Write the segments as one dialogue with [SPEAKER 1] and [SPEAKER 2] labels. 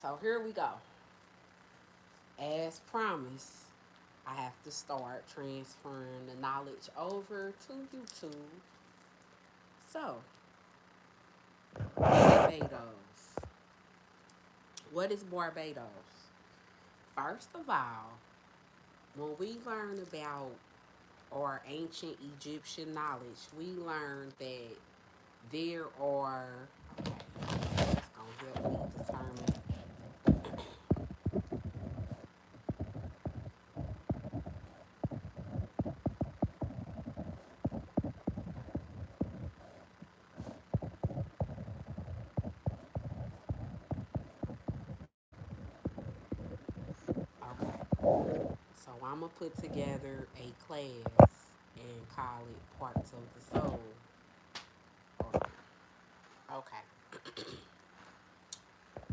[SPEAKER 1] So here we go. As promised, I have to start transferring the knowledge over to YouTube. So, Barbados. What is Barbados? First of all, when we learn about our ancient Egyptian knowledge, we learn that there are. Okay, that's gonna help me determine. Okay, so I'm gonna put together a class and call it Parts of the Soul. Hold on. Okay.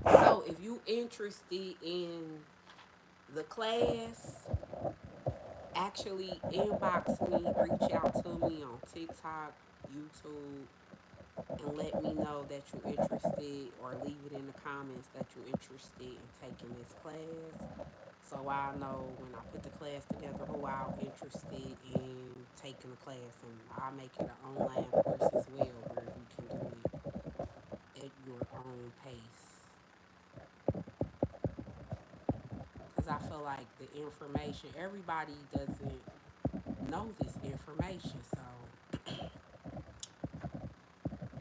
[SPEAKER 1] So if you interested in the class, actually inbox me, reach out to me on TikTok, YouTube, and let me know that you're interested, or leave it in the comments that you're interested in taking this class. So I'll know when I put the class together who I'm interested in taking the class, and I'll make it an online course as well where you can do it at your own pace. Because I feel like the information, everybody doesn't know this information. So,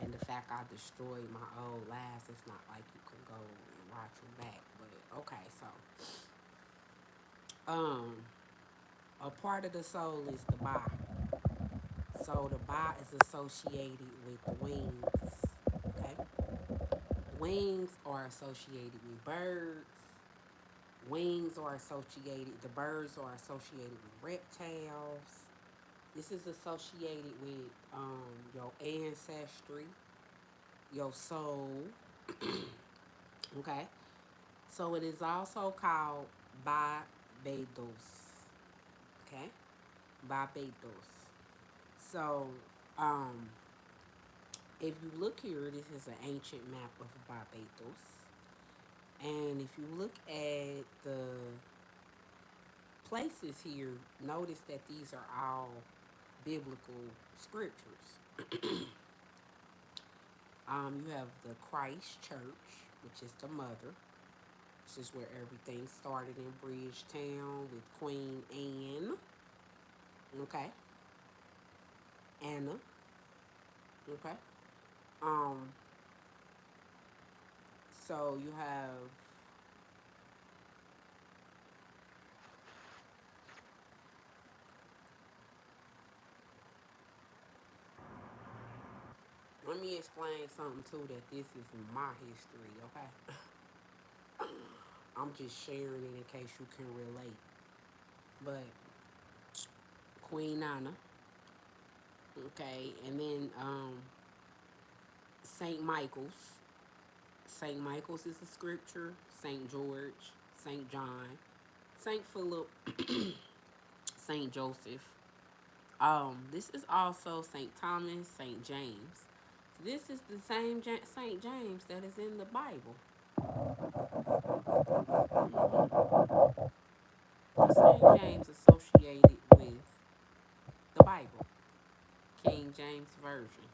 [SPEAKER 1] and the fact I destroyed my old lives, it's not like you can go and watch them back. But okay, um, a part of the soul is the body. So the ba is associated with the wings. Okay, wings are associated with birds. Wings are associated. The birds are associated with reptiles. This is associated with your ancestry, your soul. Okay, so it is also called Barbados. Okay, Barbados. So um, if you look here, this is an ancient map of Barbados. And if you look at the places here, notice that these are all biblical scriptures. You have the Christ Church, which is the mother. This is where everything started in Bridgetown with Queen Anne. Okay, Anna. Okay. Um. So you have. Let me explain something too. That this is my history. Okay. I'm just sharing it in case you can relate. But Queen Anna. Okay, and then Saint Michael's. Saint Michael's is a scripture. Saint George, Saint John, Saint Philip, Saint Joseph. This is also Saint Thomas, Saint James. This is the same Saint James that is in the Bible. The Saint James associated with the Bible, King James Version,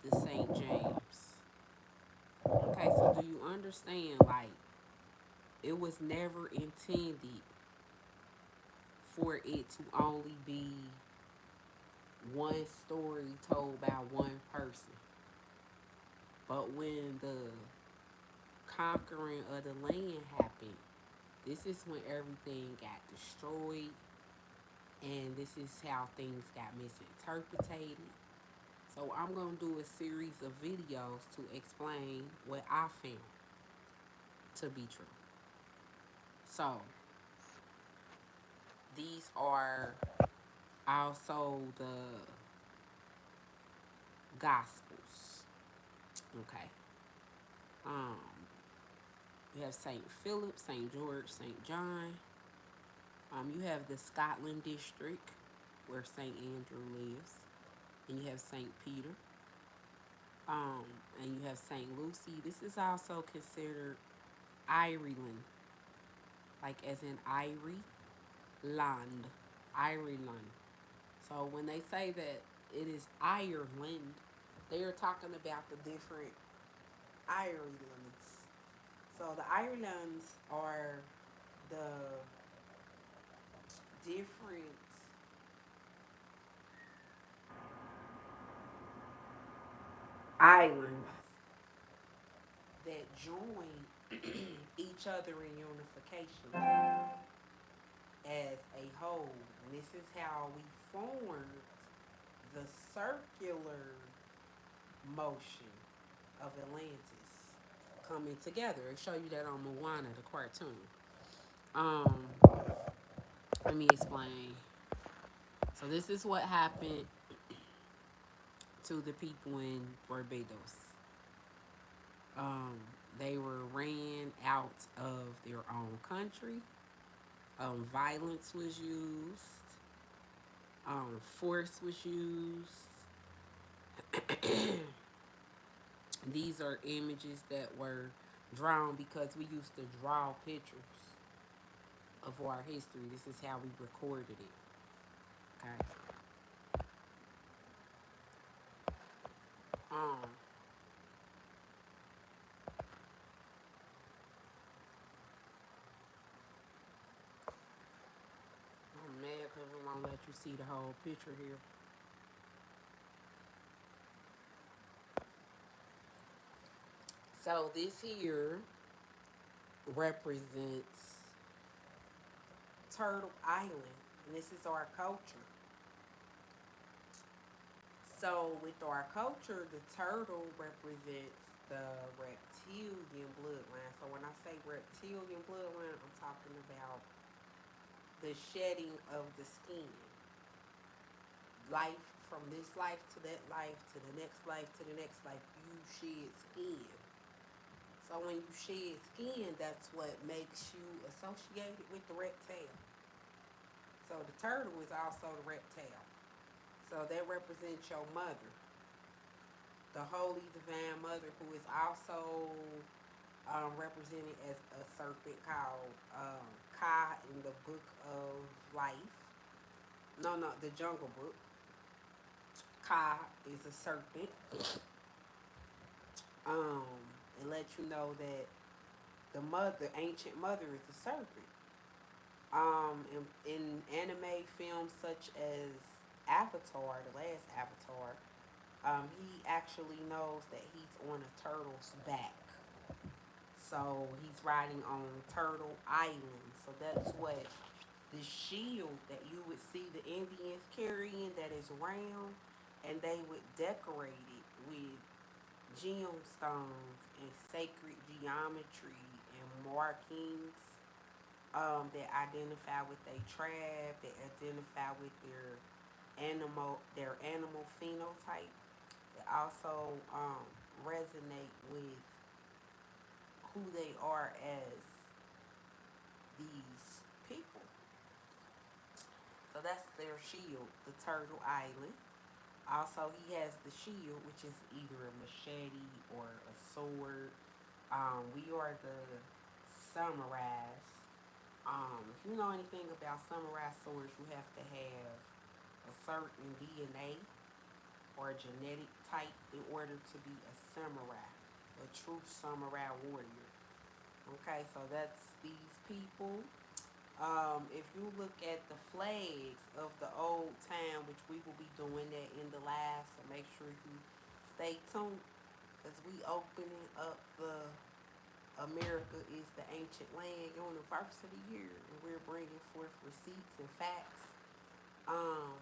[SPEAKER 1] the Saint James. Okay, so do you understand? Like, it was never intended for it to only be one story told by one person. But when the conquering of the land happened, this is when everything got destroyed, and this is how things got misinterpreted. So I'm gonna do a series of videos to explain what I found to be true. So these are also the Gospels. Okay. Um, you have Saint Philip, Saint George, Saint John. You have the Scotland district where Saint Andrew lives, and you have Saint Peter. Um, and you have Saint Lucy. This is also considered Ireland, like as in Irie land, Ireland. So when they say that it is Ireland, they are talking about the different Irelands. So the Irelands are the different islands that join each other in unification as a whole. And this is how we formed the circular motion of Atlantis coming together. I show you that on Moana, the cartoon. Um, Let me explain. So this is what happened to the people in Barbados. Um, they were ran out of their own country. Violence was used. Force was used. These are images that were drawn because we used to draw pictures of our history. This is how we recorded it. Okay. Um, I'm mad because I won't let you see the whole picture here. So this here represents Turtle Island, and this is our culture. So with our culture, the turtle represents the reptilian bloodline. So when I say reptilian bloodline, I'm talking about the shedding of the skin. Life from this life to that life to the next life to the next life, you shed skin. So when you shed skin, that's what makes you associated with the reptile. So the turtle is also the reptile. So that represents your mother, the holy divine mother, who is also represented as a serpent called Ka in the Book of Life. No, no, the Jungle Book. Ka is a serpent. Um, it lets you know that the mother, ancient mother, is a serpent. In anime films such as Avatar, the last Avatar, he actually knows that he's on a turtle's back. So he's riding on Turtle Island. So that's what the shield that you would see the Indians carrying that is round, and they would decorate it with gemstones and sacred geometry and markings that identify with their tribe, that identify with their animal phenotype. That also resonate with who they are as these people. So that's their shield, the Turtle Island. Also, he has the shield, which is either a machete or a sword. We are the samurais. If you know anything about samurai swords, you have to have a certain DNA or a genetic type in order to be a samurai, a true samurai warrior. Okay, so that's these people. If you look at the flags of the old town, which we will be doing that in the live, so make sure you stay tuned because we opening up the America is the Ancient Land University here, and we're bringing forth receipts and facts. Um,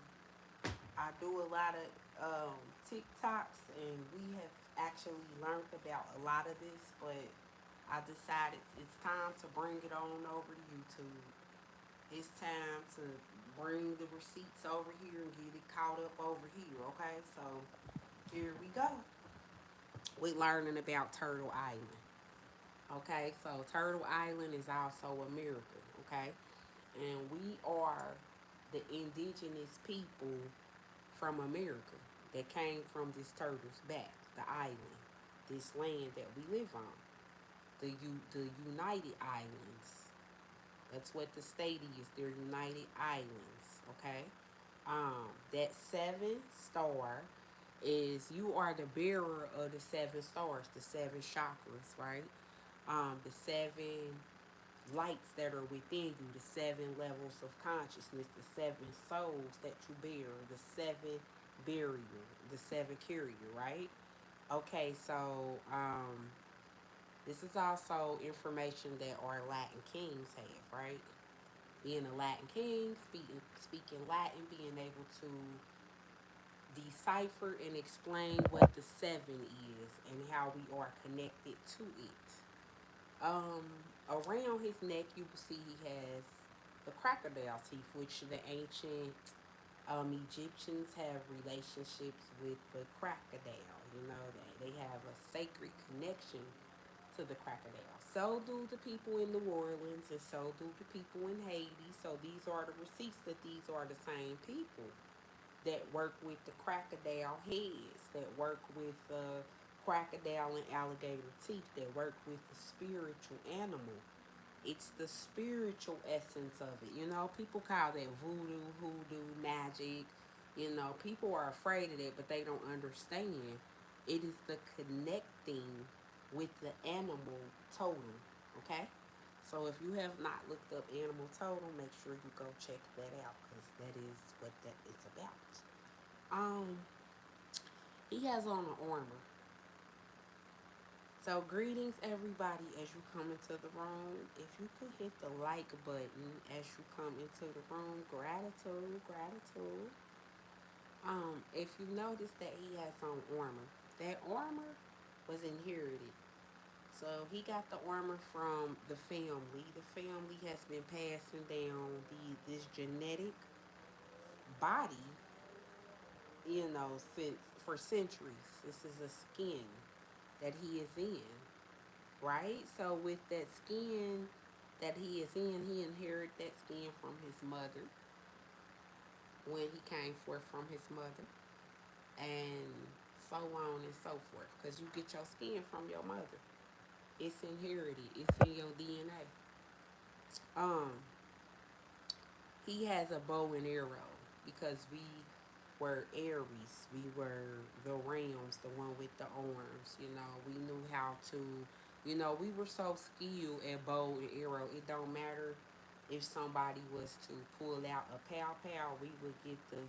[SPEAKER 1] I do a lot of TikToks, and we have actually learned about a lot of this, but I decided it's time to bring it on over to YouTube. It's time to bring the receipts over here and get it caught up over here, okay? So here we go. We're learning about Turtle Island. Okay, so Turtle Island is also America, okay? And we are the indigenous people from America that came from this turtle's back, the island, this land that we live on. the United Islands. That's what the state is. They're United Islands. Okay. That seven star is you are the bearer of the seven stars, the seven chakras, right? The seven lights that are within you, the seven levels of consciousness, the seven souls that you bear, the seven barrier, the seven carrier, right? Okay, so this is also information that our Latin kings have, right? Being a Latin king, speaking Latin, being able to decipher and explain what the seven is and how we are connected to it. Um, Around his neck, you will see he has the crocodile teeth, which the ancient Egyptians have relationships with the crocodile. You know, they have a sacred connection to the crocodile. So do the people in New Orleans, and so do the people in Haiti. So these are the receipts that these are the same people that work with the crocodile heads, that work with crocodile and alligator teeth, that work with the spiritual animal. It's the spiritual essence of it. You know, people call that voodoo, hoodoo, magic. You know, people are afraid of it, but they don't understand. It is the connecting with the animal totem. Okay? So if you have not looked up animal totem, make sure you go check that out because that is what that is about. Um, he has on an armor. So greetings everybody as you come into the room. If you could hit the like button as you come into the room, gratitude, gratitude. If you notice that he has on armor, that armor was inherited. So he got the armor from the family. The family has been passing down this genetic body, you know, since for centuries. This is a skin that he is in, right? So with that skin that he is in, he inherited that skin from his mother when he came forth from his mother, and so on and so forth. Because you get your skin from your mother. It's inherited. It's in your DNA. He has a bow and arrow because we were Aries. We were the rams, the one with the arms. You know, we knew how to. You know, we were so skilled at bow and arrow. It don't matter if somebody was to pull out a pow pow. We would get the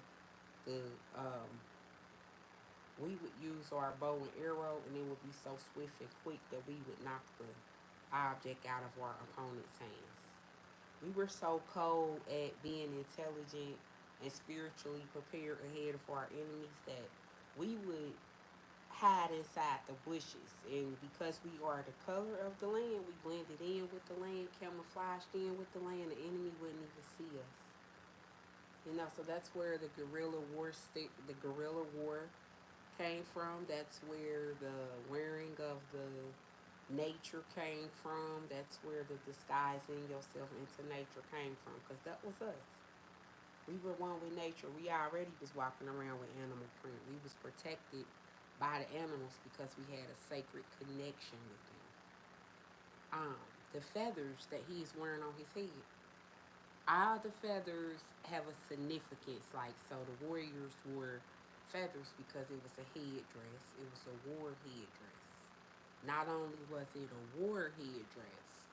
[SPEAKER 1] we would use our bow and arrow, and it would be so swift and quick that we would knock the object out of our opponent's hands. We were so cold at being intelligent and spiritually prepared ahead of our enemies that we would hide inside the bushes. And because we are the color of the land, we blended in with the land, camouflaged in with the land, the enemy wouldn't even see us. You know, so that's where the guerrilla war came from. That's where the wearing of the nature came from. That's where the disguising yourself into nature came from. Because that was us. We were one with nature. We already was walking around with animal print. We was protected by the animals because we had a sacred connection with them. The feathers that he's wearing on his head, all the feathers have a significance. Like, so the warriors wore feathers because it was a headdress. It was a war headdress. Not only was it a war headdress,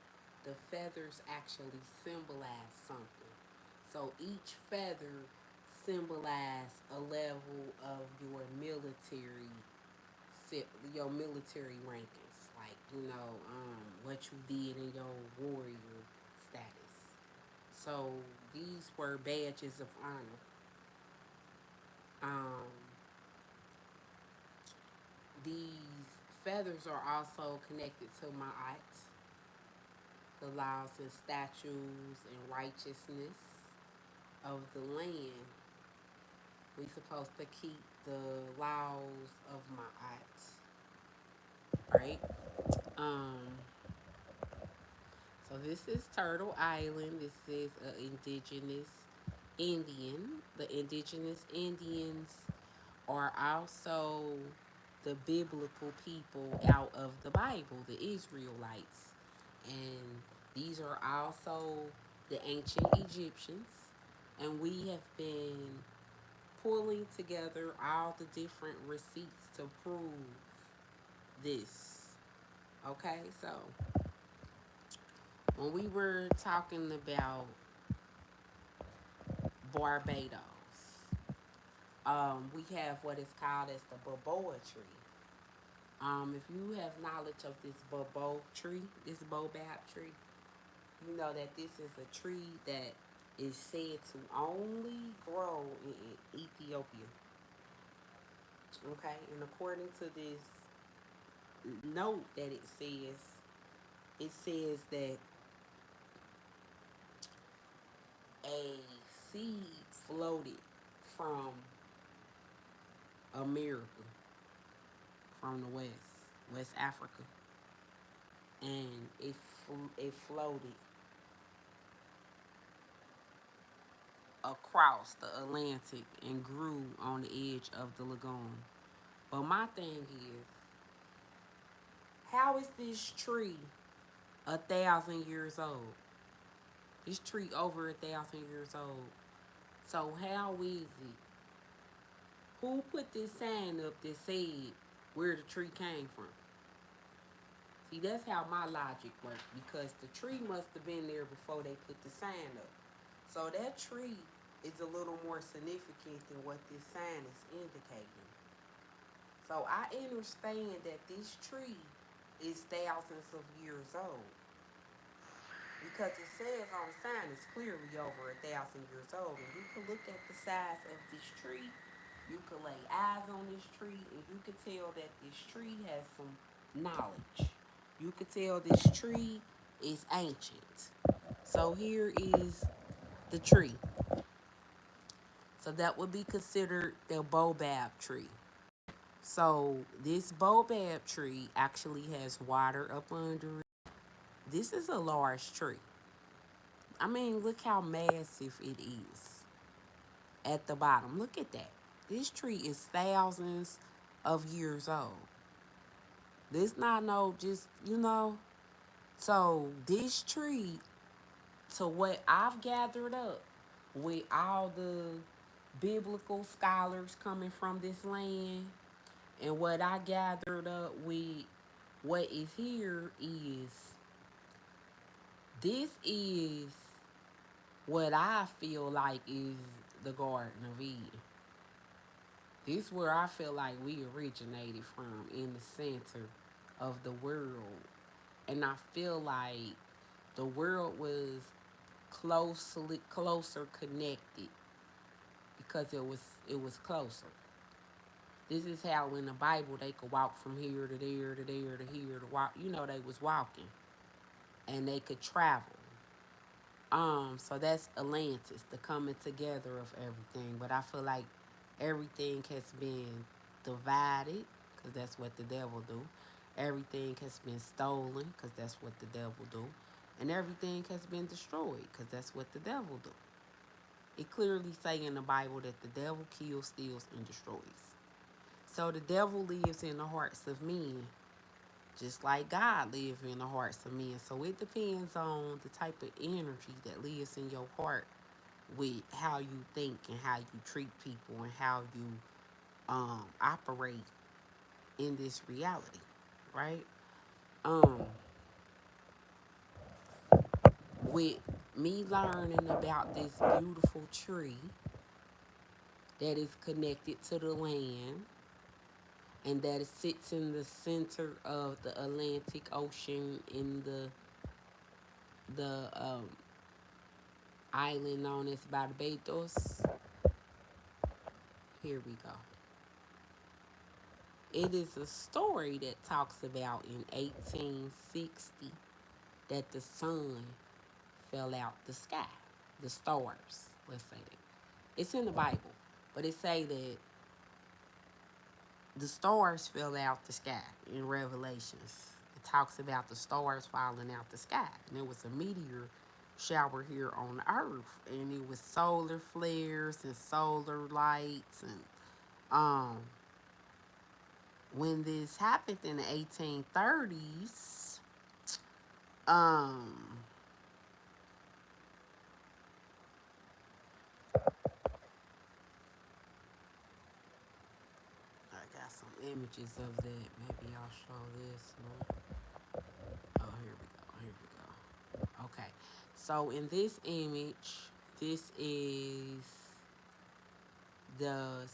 [SPEAKER 1] the feathers actually symbolize something. So each feather symbolized a level of your military rankings, like what you did in your warrior status. So these were badges of honor. Um, these feathers are also connected to Ma'at, the laws and statutes and righteousness of the land. We supposed to keep the laws of Ma'at, right? Um, so this is Turtle Island. This is an indigenous Indian. The indigenous Indians are also the biblical people out of the Bible, the Israelites. And these are also the ancient Egyptians. And we have been pulling together all the different receipts to prove this. Okay, so when we were talking about Barbados, we have what is called as the Barbadoes tree. If you have knowledge of this Bobo tree, this Bobab tree, you know that this is a tree that is said to only grow in Ethiopia. Okay, and according to this note that it says that a seed floated from America, from the West Africa, and it floated across the Atlantic and grew on the edge of the lagoon. But my thing is, how is this tree 1,000 years old? This tree over 1,000 years old. So how is it? Who put this sign up that said where the tree came from? See, that's how my logic works because the tree must have been there before they put the sign up. So that tree is a little more significant than what this sign is indicating. So I understand that this tree is thousands of years old because it says on the sign it's clearly over 1,000 years old. And you can look at the size of this tree, you can lay eyes on this tree, and you can tell that this tree has some knowledge. You can tell this tree is ancient. So here is the tree. So that would be considered the baobab tree. So this baobab tree actually has water up under it. This is a large tree. I mean, look how massive it is at the bottom. Look at that. This tree is thousands of years old. This not no just. So this tree, to what I've gathered up with all the biblical scholars coming from this land, and what I gathered up with what is here is this is what I feel like is the Garden of Eden. This is where I feel like we originated from in the center of the world. And I feel like the world was closer connected because it was closer. This is how in the Bible they could walk from here to there to there to here to walk. They was walking and they could travel. So that's Atlantis, the coming together of everything. But I feel like everything has been divided, because that's what the devil do. Everything has been stolen, because that's what the devil do. And everything has been destroyed, because that's what the devil do. It clearly say in the Bible that the devil kills, steals, and destroys. So the devil lives in the hearts of men, just like God lives in the hearts of men. So it depends on the type of energy that lives in your heart with how you think and how you treat people and how you operate in this reality, right? Um, with me learning about this beautiful tree that is connected to the land and that it sits in the center of the Atlantic Ocean in the island known as Barbados. Here we go. It is a story that talks about in 1860 that the sun fell out the sky, the stars, let's say that. It's in the Bible, but it say that the stars fell out the sky in Revelations. It talks about the stars falling out the sky, and it was a meteor shower here on Earth, and it was solar flares and solar lights and um When this happened in the 1830s, um, I got some images of that. Maybe I'll show this one. Oh, here we go. Here we go. Okay. So in this image, this is the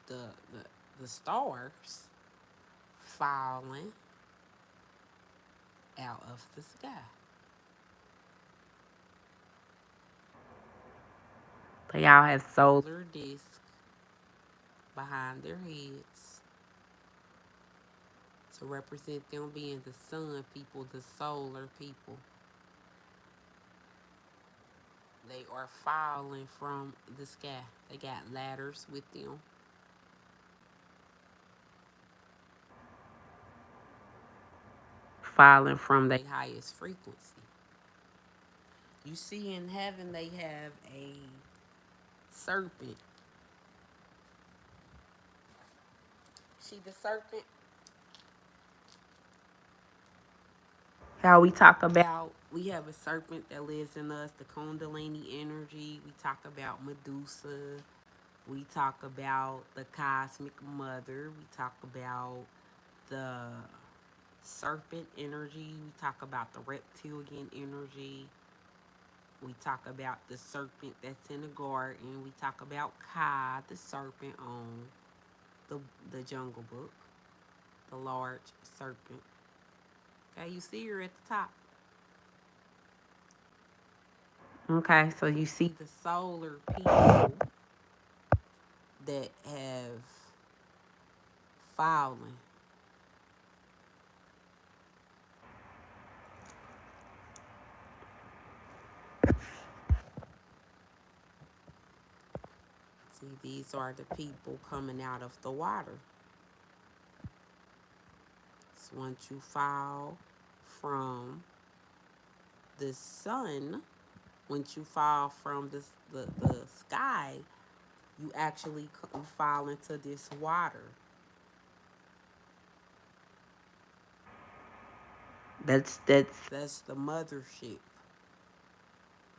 [SPEAKER 1] the the, the stars falling out of the sky. They all have solar discs behind their heads to represent them being the sun people, the solar people. They are falling from the sky. They got ladders with them. Falling from their highest frequency. You see, in heaven, they have a serpent. See the serpent? How we talk about we have a serpent that lives in us, the Kundalini energy. We talk about Medusa. We talk about the cosmic mother. We talk about the serpent energy. We talk about the reptilian energy. We talk about the serpent that's in the garden. We talk about Ka, the serpent on the the Jungle Book, the large serpent. Okay, you see her at the top. Okay, so you see the solar people that have fallen. See, these are the people coming out of the water. So once you fall from the sun, once you fall from the sky, you actually fall into this water. That's the mothership.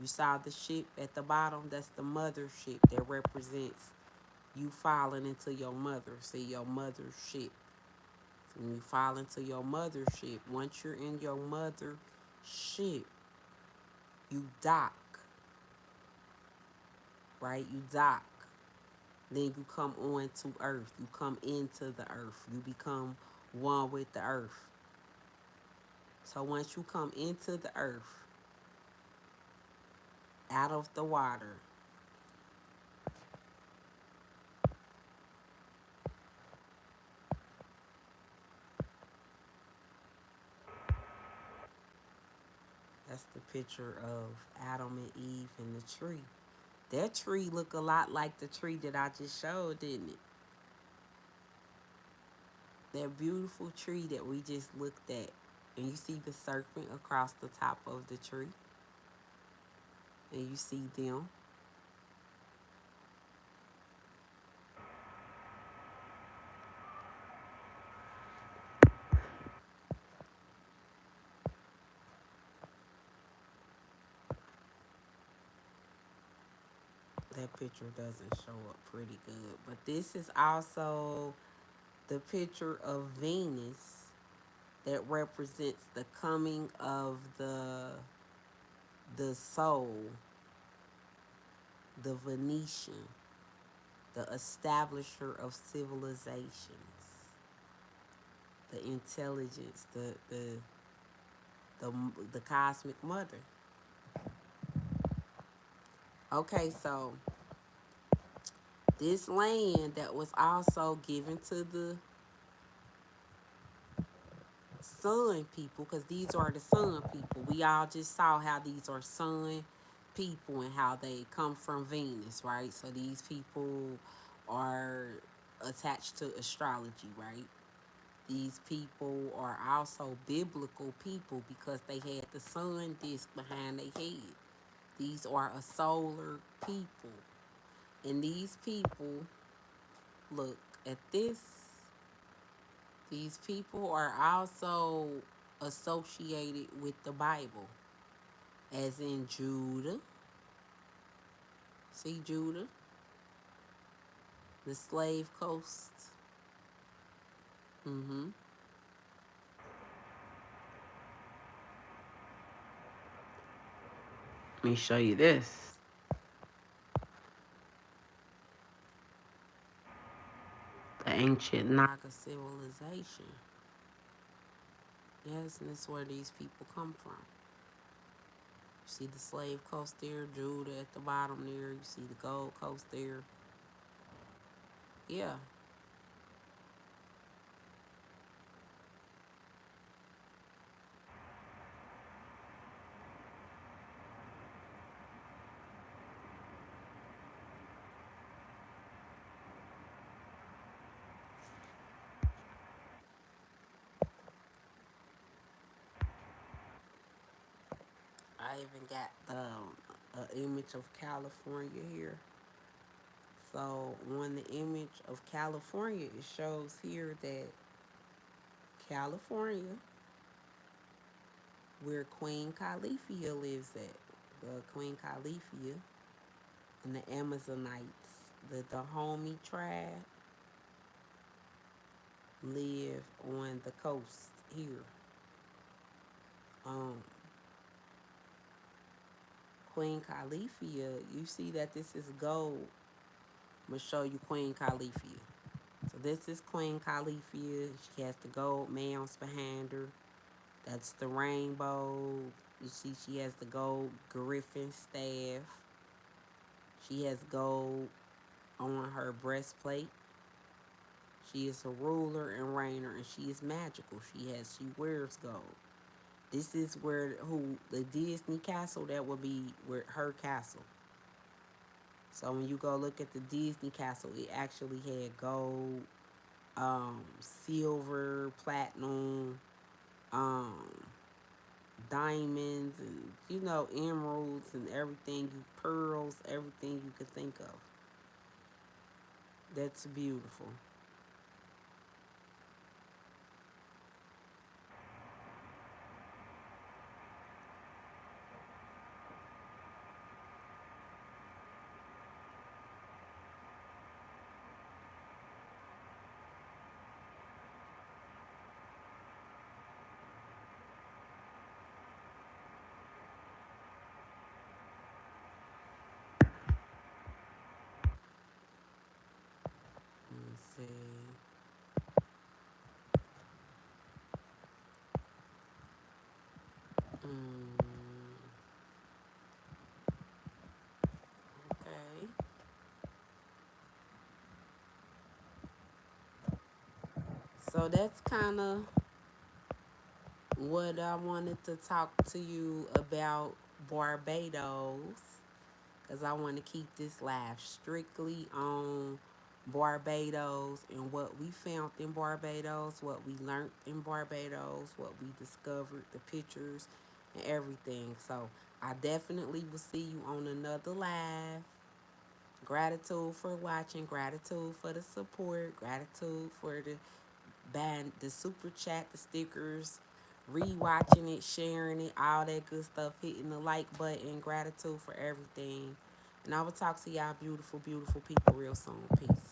[SPEAKER 1] You saw the ship at the bottom. That's the mothership that represents you falling into your mother. See your mothership. So when you fall into your mothership, once you're in your mothership, you dock, right? You dock. Then you come on to earth. You come into the earth. You become one with the earth. So once you come into the earth, out of the water, that's the picture of Adam and Eve and the tree. That tree look a lot like the tree that I just showed, didn't it? That beautiful tree that we just looked at. And you see the serpent across the top of the tree. And you see them. That picture doesn't show up pretty good. But this is also the picture of Venus that represents the coming of the soul, the Venetian, the establisher of civilizations, the intelligence, the the cosmic mother. Okay, so this land that was also given to the sun people, because these are the sun people. We all just saw how these are sun people and how they come from Venus, right? So these people are attached to astrology, right? These people are also biblical people because they had the sun disk behind their head. These are a solar people. And these people look at this These people are also associated with the Bible, as in Judah. See Judah, the slave coast. Mm-hmm. Let me show you this. The ancient Naga civilization. Yes, and it's where these people come from. You see the slave coast there, Judah at the bottom there. You see the Gold Coast there. Yeah, I even got an image of California here. So on the image of California, it shows here that California, where Queen Califia lives at, Queen Califia and the Amazonites, the Dahomey tribe, live on the coast here. Um, Queen Califia, you see that this is gold. I'm gonna show you Queen Califia. So this is Queen Califia. She has the gold mounds behind her. That's the rainbow. You see she has the gold griffin staff. She has gold on her breastplate. She is a ruler and reigner, and she is magical. She wears gold. This is where who the Disney castle, that would be where her castle. So when you go look at the Disney castle, it actually had gold, silver, platinum, um, diamonds, and emeralds and everything, pearls, everything you could think of. That's beautiful. Let me see. Mm, okay. So that's kind of what I wanted to talk to you about Barbados, because I want to keep this live strictly on Barbados and what we found in Barbados, what we learned in Barbados, what we discovered, the pictures, and everything. So I definitely will see you on another live. Gratitude for watching, gratitude for the support, gratitude for the buying the super chat, the stickers, rewatching it, sharing it, all that good stuff, hitting the like button, gratitude for everything. And I will talk to y'all beautiful, beautiful people real soon. Peace.